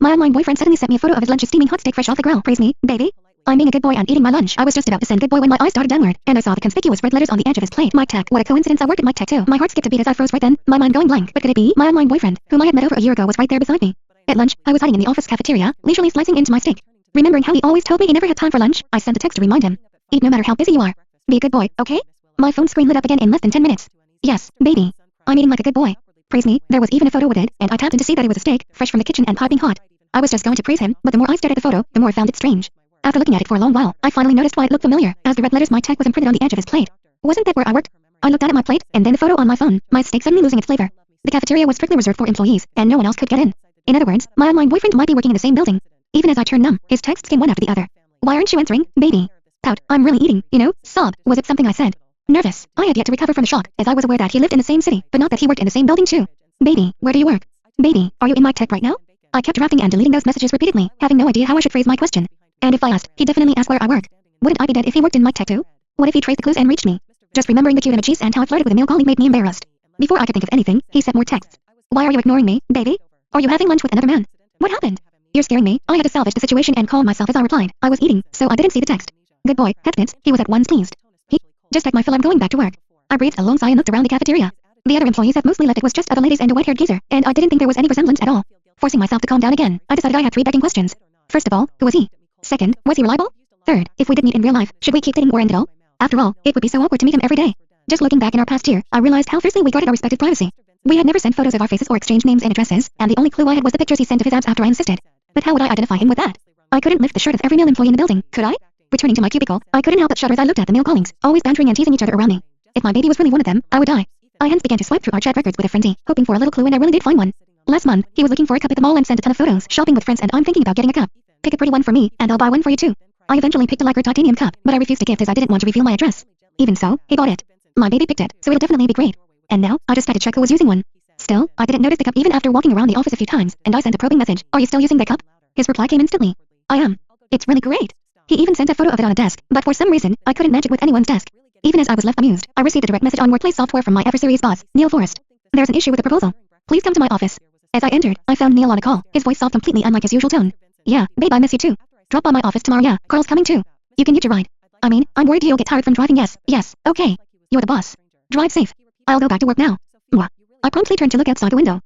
My online boyfriend suddenly sent me a photo of his lunch steaming hot steak fresh off the grill. Praise me, baby. I'm being a good boy and eating my lunch. I was just about to send good boy when my eyes darted downward, and I saw the conspicuous red letters on the edge of his plate. Mike Tech. What a coincidence, I work at Mike Tech too. My heart skipped a beat as I froze right then, my mind going blank. But could it be? My online boyfriend, whom I had met over a year ago, was right there beside me. At lunch, I was hiding in the office cafeteria, leisurely slicing into my steak. Remembering how he always told me he never had time for lunch, I sent a text to remind him. Eat no matter how busy you are. Be a good boy, okay? My phone screen lit up again in less than 10 minutes. Yes, baby. I'm eating like a good boy. Praise me, there was even a photo with it, and I tapped in to see that it was a steak, fresh from the kitchen and piping hot. I was just going to praise him, but the more I stared at the photo, the more I found it strange. After looking at it for a long while, I finally noticed why it looked familiar, as the red letters Mike Tech was imprinted on the edge of his plate. Wasn't that where I worked? I looked at my plate, and then the photo on my phone, my steak suddenly losing its flavor. The cafeteria was strictly reserved for employees, and no one else could get in. In other words, my online boyfriend might be working in the same building. Even as I turned numb, his texts came one after the other. Why aren't you answering, baby? Pout, I'm really eating, you know, sob, was it something I said? Nervous, I had yet to recover from the shock, as I was aware that he lived in the same city, but not that he worked in the same building too. Baby, where do you work? Baby, are you in Mike Tech right now? I kept drafting and deleting those messages repeatedly, having no idea how I should phrase my question. And if I asked, he'd definitely ask where I work. Wouldn't I be dead if he worked in Mike Tech too? What if he traced the clues and reached me? Just remembering the cute emojis and how I flirted with a male colleague made me embarrassed. Before I could think of anything, he sent more texts. Why are you ignoring me, baby? Are you having lunch with another man? What happened? You're scaring me. I had to salvage the situation and calm myself as I replied. I was eating, so I didn't see the text. Good boy, Headfits, he was at once pleased. He, just like my fill, I'm going back to work. I breathed a long sigh and looked around the cafeteria. The other employees had mostly left. It was just other ladies and a white-haired geezer, and I didn't think there was any resemblance at all. Forcing myself to calm down again, I decided I had 3 begging questions. First of all, who was he? Second, was he reliable? Third, if we did meet in real life, should we keep dating or end it all? After all, it would be so awkward to meet him every day. Just looking back in our past year, I realized how fiercely we guarded our respective privacy. We had never sent photos of our faces or exchanged names and addresses, and the only clue I had was the pictures he sent of his abs after I insisted. But how would I identify him with that? I couldn't lift the shirt of every male employee in the building, could I? Returning to my cubicle, I couldn't help but shudder as I looked at the male colleagues, always bantering and teasing each other around me. If my baby was really one of them, I would die. I hence began to swipe through our chat records with a frenzy, hoping for a little clue, and I really did find one. Last month, he was looking for a cup at the mall and sent a ton of photos, shopping with friends, and I'm thinking about getting a cup. Pick a pretty one for me, and I'll buy one for you too. I eventually picked a lacquered titanium cup, but I refused to gift as I didn't want to reveal my address. Even so, he bought it. My baby picked it, so it'll definitely be great. And now, I just had to check who was using one. Still, I didn't notice the cup even after walking around the office a few times, and I sent a probing message. Are you still using that cup? His reply came instantly. I am. It's really great. He even sent a photo of it on a desk, but for some reason, I couldn't match it with anyone's desk. Even as I was left amused, I received a direct message on workplace software from my ever-serious boss, Neil Forrest. There's an issue with the proposal. Please come to my office. As I entered, I found Neil on a call, his voice soft completely unlike his usual tone. Yeah, babe, I miss you too. Drop by my office tomorrow. Yeah, Carl's coming too. You can get your ride. I mean, I'm worried you'll get tired from driving. Yes, okay. You're the boss. Drive safe. I'll go back to work now. Mwah. I promptly turned to look outside the window.